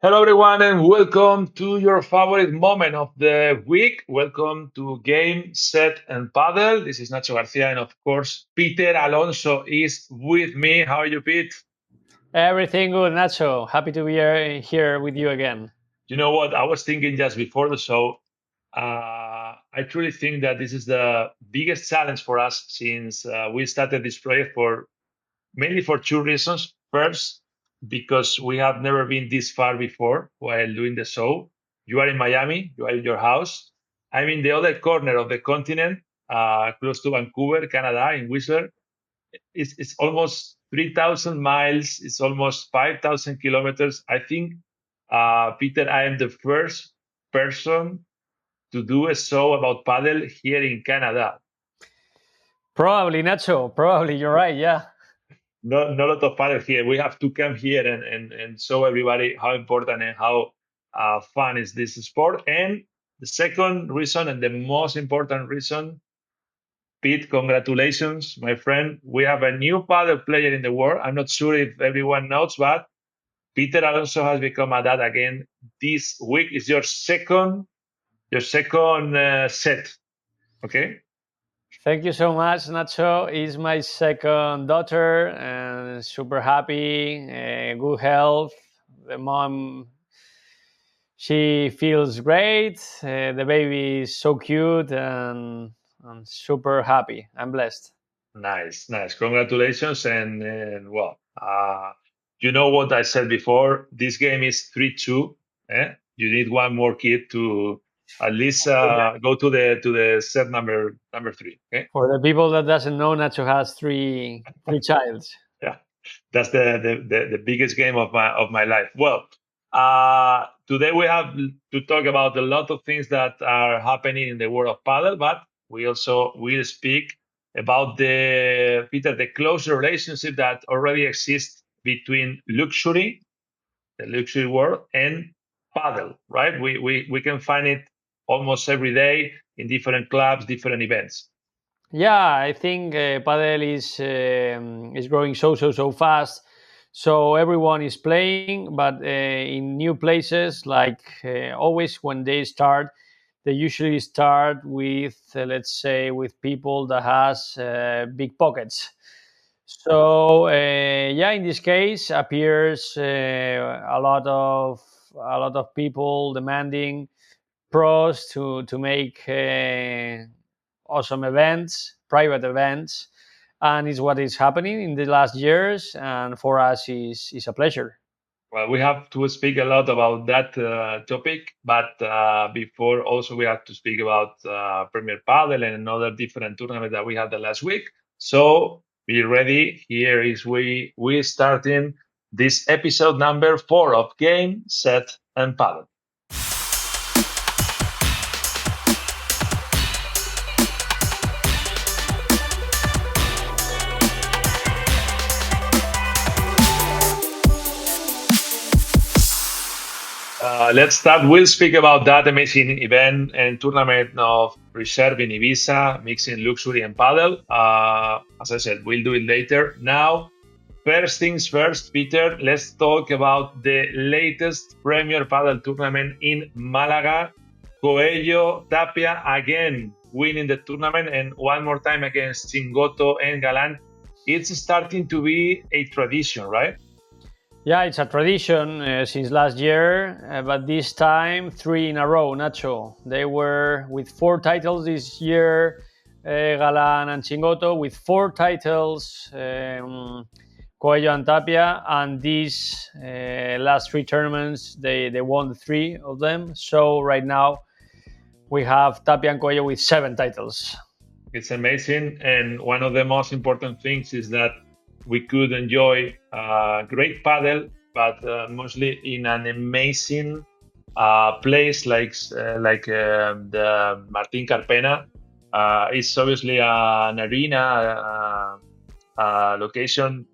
Hello, everyone, and welcome to your favorite moment of the week. Welcome to Game, Set, and Paddle. This is Nacho Garcia, and of course, Peter Alonso is with me. How are you, Pete? Everything good, Nacho. Happy to be here with you again. You know what? I was thinking just before the show. I truly think that this is the biggest challenge for us since we started this project for mainly for two reasons. First, because we have never been this far before while doing the show. You are in Miami, you are in your house. I'm in the other corner of the continent, close to Vancouver, Canada, in Whistler. It's almost 3,000 miles, it's almost 5,000 kilometers. I think, Peter, I am the first person to do a show about paddle here in Canada. Probably, Nacho. Probably, you're right. Yeah. Not a lot of paddle here. We have to come here and show everybody how important and how fun is this sport. And the second reason and the most important reason, Pete, congratulations, my friend. We have a new paddle player in the world. I'm not sure if everyone knows, but Peter Alonso has become a dad again this week. Is your second set, okay? Thank you so much, Nacho. Is my second daughter, and super happy, good health. The mom, she feels great. The baby is so cute, and I'm super happy. I'm blessed. Nice, nice. Congratulations. And well, you know what I said before? This game is 3-2. You need one more kid to at least go to the set number three. Okay. For the people that doesn't know, Nacho has three childs. Yeah, that's the biggest game of my life. Well, today we have to talk about a lot of things that are happening in the world of paddle, but we also will speak about the close relationship that already exists between the luxury world, and paddle. Right? We can find it almost every day in different clubs, different events. Yeah, I think padel is growing so fast. So everyone is playing, but in new places, like always when they start, they usually start with let's say with people that has big pockets. So yeah, in this case, appears a lot of people demanding pros to make awesome events, private events, and is what is happening in the last years. And for us, is a pleasure. Well, we have to speak a lot about that topic, but before also we have to speak about Premier Padel and another different tournament that we had the last week. So be ready. Here is we starting this episode number 4 of Game, Set, and Paddle. Let's start. We'll speak about that amazing event and tournament of Reserve in Ibiza, mixing luxury and paddle. As I said, we'll do it later. Now, first things first, Peter, let's talk about the latest Premier Padel Tournament in Malaga. Coello, Tapia again winning the tournament, and one more time against Chingotto and Galan. It's starting to be a tradition, right? Yeah, it's a tradition since last year, but this time three in a row. Nacho, they were with four titles this year. Galan and Chingotto with four titles. Coello and Tapia, and these last three tournaments, they won the three of them. So right now we have Tapia and Coello with seven titles. It's amazing. And one of the most important things is that we could enjoy great paddle, but mostly in an amazing place like the Martin Carpena. It's obviously an arena location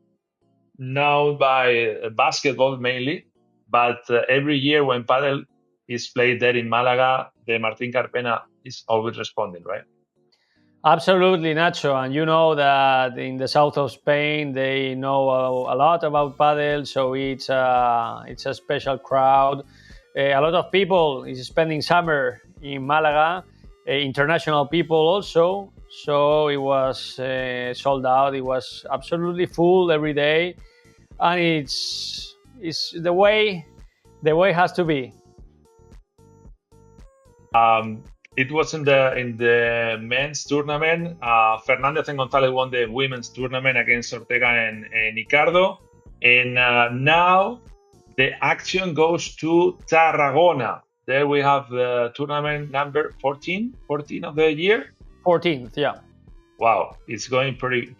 known by basketball mainly, but every year when paddle is played there in Malaga, the Martin Carpena is always responding, right? Absolutely, Nacho. And you know that in the south of Spain, they know a lot about padel, so it's a special crowd. A lot of people is spending summer in Malaga, international people also. So it was sold out. It was absolutely full every day, and it's the way has to be. Um, it was in the men's tournament. Fernandez and Gonzalez won the women's tournament against Ortega and Ricardo. And now the action goes to Tarragona. There we have the tournament number 14 of the year. 14th, yeah. Wow, it's going pretty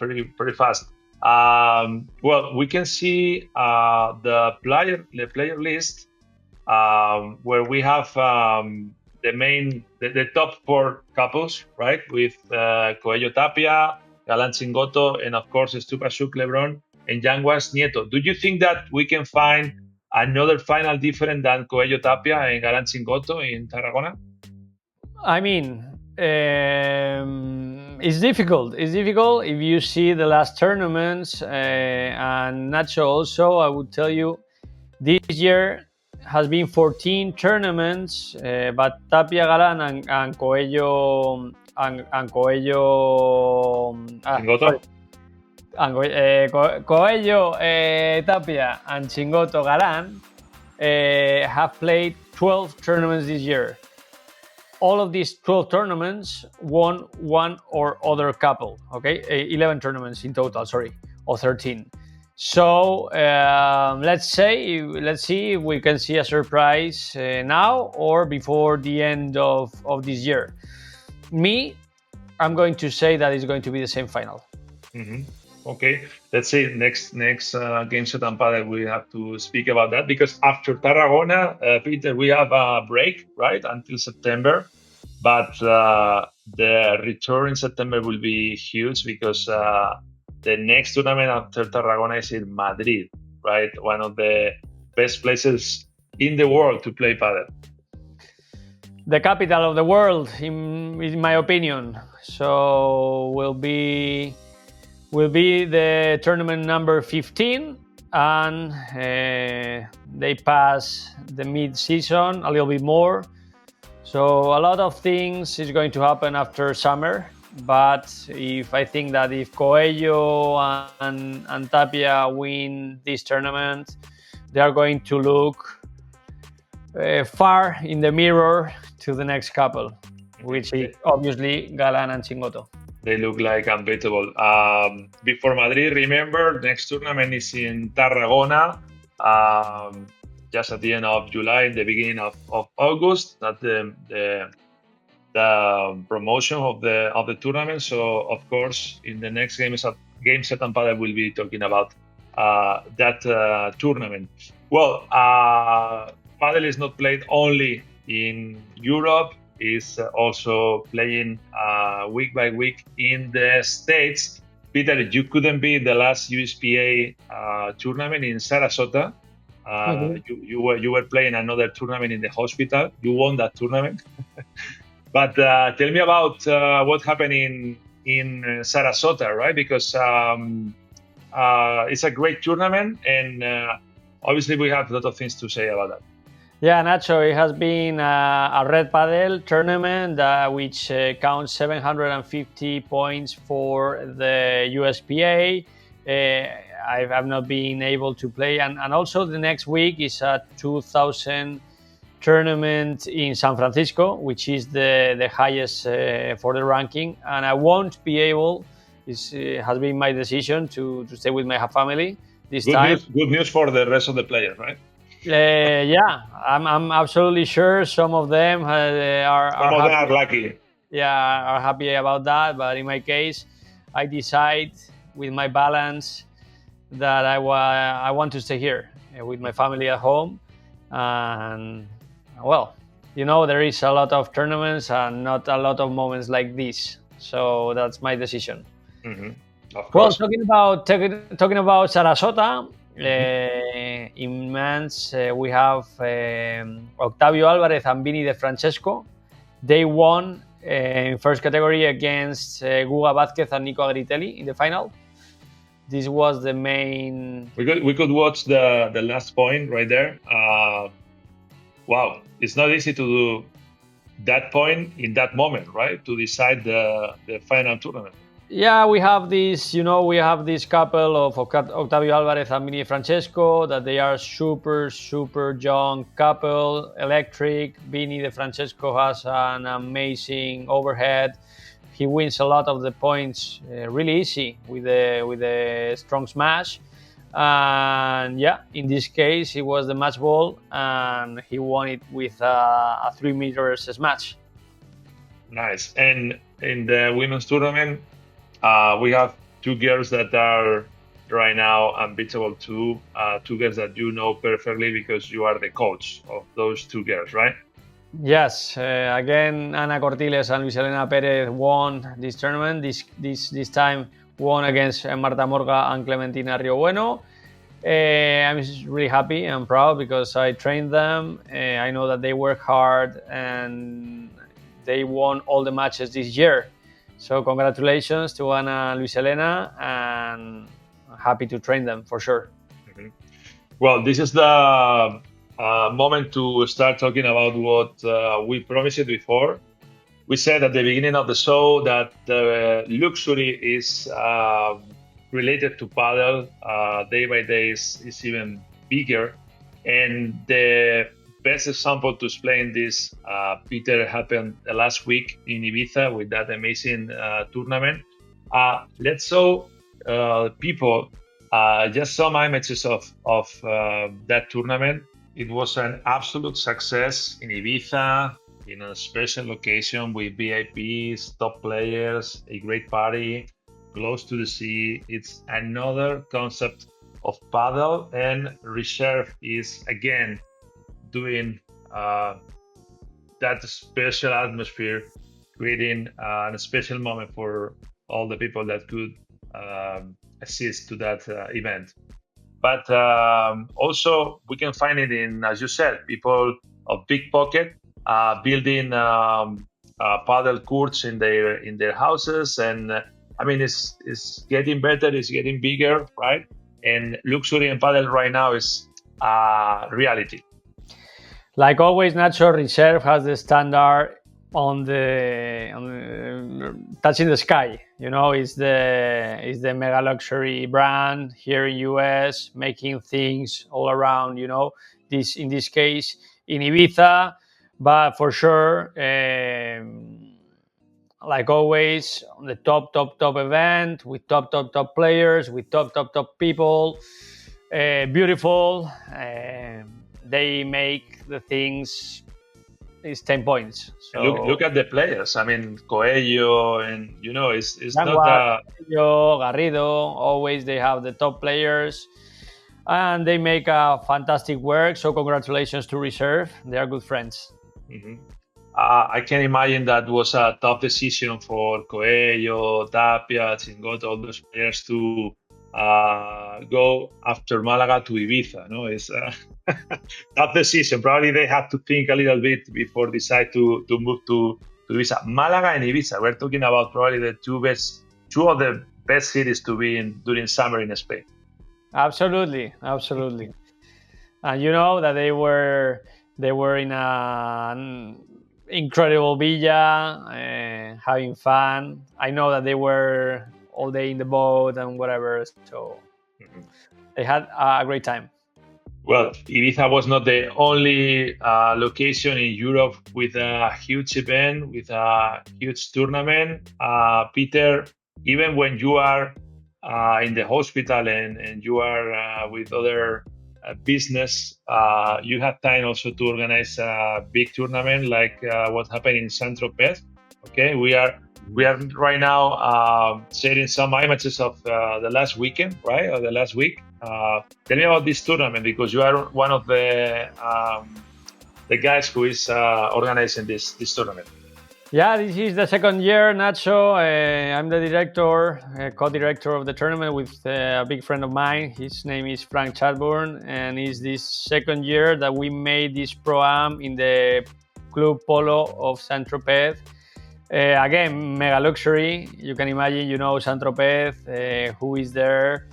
fast. Well, we can see the player list where we have the top four couples, right? With Coello Tapia, Galan Chingotto, and of course Stupashuk Lebron and Yanguas Nieto. Do you think that we can find another final different than Coello Tapia and Galan Chingotto in Tarragona? I mean, it's difficult. It's difficult if you see the last tournaments. And Nacho, also, I would tell you, this year has been 14 tournaments, but Tapia, Galan, and Coello and Coello. Chingotto? Coello, Tapia, and Chingotto Galan have played 12 tournaments this year. All of these 12 tournaments won one or other couple. Okay, 11 tournaments in total. Sorry, or 13. So let's see if we can see a surprise now or before the end of this year. I'm going to say that it's going to be the same final. Mm-hmm. Okay, let's say next Game Set and Padel we have to speak about that, because after Tarragona, Peter, we have a break, right, until September, but the return in September will be huge because the next tournament after Tarragona is in Madrid, right, one of the best places in the world to play padel. The capital of the world, in my opinion. So will be the tournament number 15, and they pass the mid-season a little bit more. So a lot of things is going to happen after summer. But I think that if Coello and Tapia win this tournament, they are going to look far in the mirror to the next couple, which is obviously Galan and Chingotto. They look like unbeatable. Before Madrid, remember, next tournament is in Tarragona, just at the end of July, the beginning of August. That's the promotion of the tournament. So, of course, in the next Game Set and Padel, we'll be talking about that tournament. Well, Padel is not played only in Europe. Is also playing week by week in the States. Peter, you couldn't be the last USPA tournament in Sarasota. You were playing another tournament in the hospital. You won that tournament. But tell me about what happened in Sarasota, right? Because it's a great tournament, and obviously we have a lot of things to say about that. Yeah, Nacho, it has been a Red Padel tournament which counts 750 points for the USPA. I've not been able to play. And also the next week is a 2,000 tournament in San Francisco, which is the highest for the ranking. And I won't be able, it has been my decision to stay with my family this time. Good news for the rest of the players, right? Yeah, I'm absolutely sure some of them are lucky. Yeah, are happy about that. But in my case, I decide with my balance that I want to stay here with my family at home. And well, there is a lot of tournaments and not a lot of moments like this. So that's my decision. Mm-hmm. Well, talking about Sarasota. In men's, we have Octavio Alvarez and Vini De Francesco. They won in first category against Guga Vázquez and Nico Agritelli in the final. This was the main. We could watch the last point right there. Wow, it's not easy to do that point in that moment, right? To decide the final tournament. Yeah, we have this, we have this couple of Octavio Alvarez and Mini Francesco, that they are super, super young couple, electric. Vini De Francesco has an amazing overhead. He wins a lot of the points really easy with the strong smash. And yeah, in this case, it was the match ball, and he won it with a 3 meters smash. Nice. And in the women's tournament, we have two girls that are right now unbeatable too. Two girls that you know perfectly because you are the coach of those two girls, right? Yes, again, Ana Cortiles and Luis Elena Perez won this tournament. This time won against Marta Morga and Clementina Rio Bueno. I'm really happy and proud because I trained them. I know that they work hard and they won all the matches this year. So congratulations to Ana and Luis Elena, and I'm happy to train them for sure. Mm-hmm. Well, this is the moment to start talking about what we promised before. We said at the beginning of the show that the luxury is related to paddle. Day by day is even bigger. And the best example to explain this, Peter, happened last week in Ibiza with that amazing tournament. Let's show people just some images of that tournament. It was an absolute success in Ibiza, in a special location with VIPs, top players, a great party, close to the sea. It's another concept of paddle, and Reserve is again doing that special atmosphere, creating a special moment for all the people that could assist to that event. But also we can find it in, as you said, people of big pocket building paddle courts in their houses, and I mean it's getting better, it's getting bigger, right? And luxury and paddle right now is reality. Like always, Nacho, Reserve has the standard on the touching the sky. It's the mega luxury brand here in US, making things all around. This in this case in Ibiza, but for sure, like always, on the top event with top players, with top people, beautiful. They make the things is 10 points. So look at the players. I mean, Coello, and it's not Coello, Garrido. Always they have the top players, and they make a fantastic work. So congratulations to Reserve. They are good friends. Mm-hmm. I can imagine that was a tough decision for Coello, Tapia, Chingotto, all those players to go after Malaga to Ibiza. It's a tough decision. Probably they have to think a little bit before decide to move to Ibiza. Malaga and Ibiza. We're talking about probably the two of the best cities to be in during summer in Spain. Absolutely. And you know that they were in an incredible villa, having fun. I know that they were all day in the boat and whatever, so they had a great time. Well, Ibiza was not the only location in Europe with a huge event, with a huge tournament. Peter, even when you are in the hospital and you are with other business, you have time also to organize a big tournament like what happened in Saint-Tropez. Okay, we are right now sharing some images of the last weekend, right, or the last week. Tell me about this tournament, because you are one of the guys who is organizing this tournament. Yeah, this is the second year, Nacho. I'm the director, co-director of the tournament with a big friend of mine. His name is Frank Chadbourne, and it's this second year that we made this pro-am in the Club Polo of Saint-Tropez. Again, mega luxury. You can imagine, Saint-Tropez, who is there.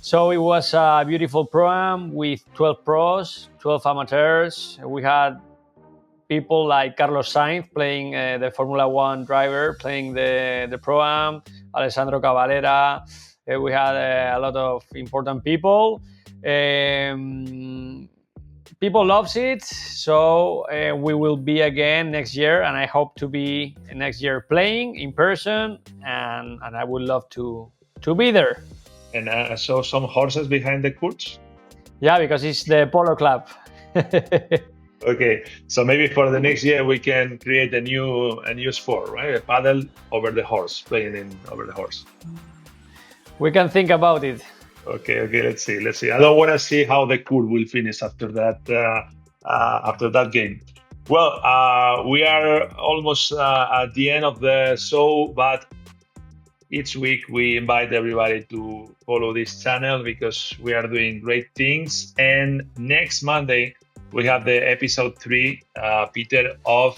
So it was a beautiful program with 12 pros, 12 amateurs. We had people like Carlos Sainz playing the Formula One driver, playing the pro-am, Alessandro Cavalera. We had a lot of important people. People loves it, so we will be again next year, and I hope to be next year playing in person, and I would love to be there. And I saw some horses behind the courts. Yeah, because it's the polo club. Okay, so maybe for the next year we can create a new sport, right? A paddle over the horse, playing over the horse. We can think about it. Okay, let's see. I don't want to see how the court will finish after that game. Well, we are almost at the end of the show, but each week we invite everybody to follow this channel because we are doing great things. And next Monday we have the episode 3, Peter, of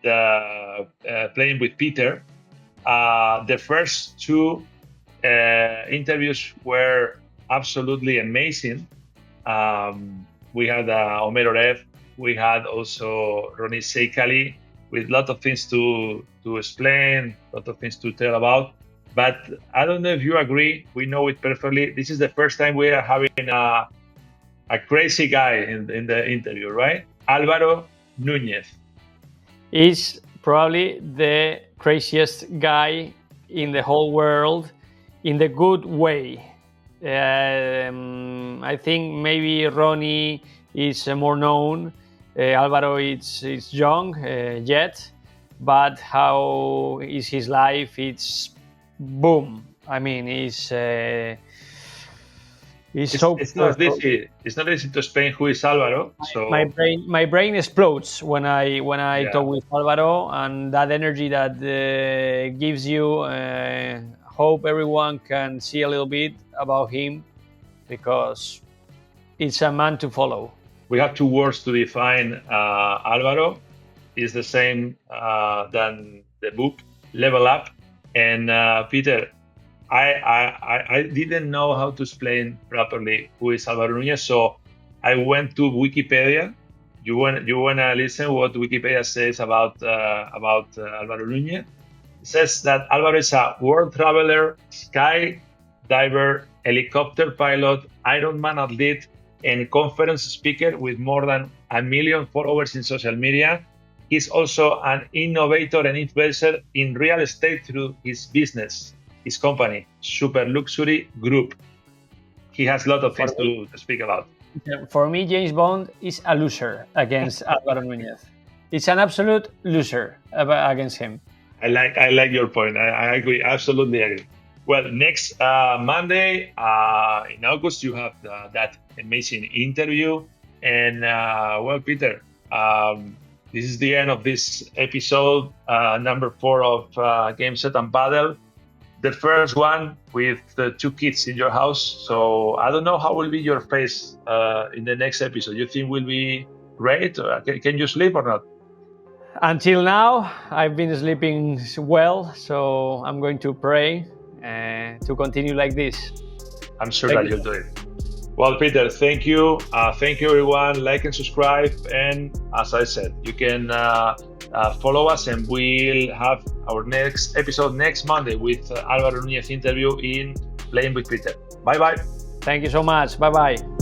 the playing with Peter. The first 2 interviews were absolutely amazing. We had Omer Orev, we had also Ronnie Seikali, with a lot of things to explain, a lot of things to tell about. But I don't know if you agree, we know it perfectly. This is the first time we are having a crazy guy in the interview, right? Álvaro Núñez. Is probably the craziest guy in the whole world, in the good way. I think maybe Ronnie is more known. Álvaro is young yet, but how is his life? It's boom. I mean, it's so. It's not easy. It's not easy to explain who is Álvaro. So my brain explodes when I talk with Álvaro, and that energy that gives you. Hope everyone can see a little bit about him, because it's a man to follow. We have 2 words to define Álvaro. Is the same than the book Level Up. And Peter, I didn't know how to explain properly who is Álvaro Núñez, so I went to Wikipedia. You wanna listen what Wikipedia says about Álvaro Núñez? It says that Álvaro is a world traveler, skydiver, helicopter pilot, Ironman athlete, and conference speaker with more than 1 million followers in social media. He's also an innovator and influencer in real estate through his business, his company, Super Luxury Group. He has a lot of things to speak about. For me, James Bond is a loser against Álvaro Núñez. It's an absolute loser against him. I like your point. I agree, absolutely agree. Well, next Monday in August, you have that amazing interview. And well, Peter, this is the end of this episode, number 4 of Game, Set, and Paddle. The first one with the 2 kids in your house. So I don't know how will be your face in the next episode. You think will be great? Can you sleep or not? Until now, I've been sleeping well, so I'm going to pray to continue like this. I'm sure that you'll do it. Well, Peter, thank you. Thank you, everyone. Like and subscribe. And as I said, you can follow us, and we'll have our next episode next Monday with Álvaro Núñez interview in Playing with Peter. Bye-bye. Thank you so much. Bye-bye.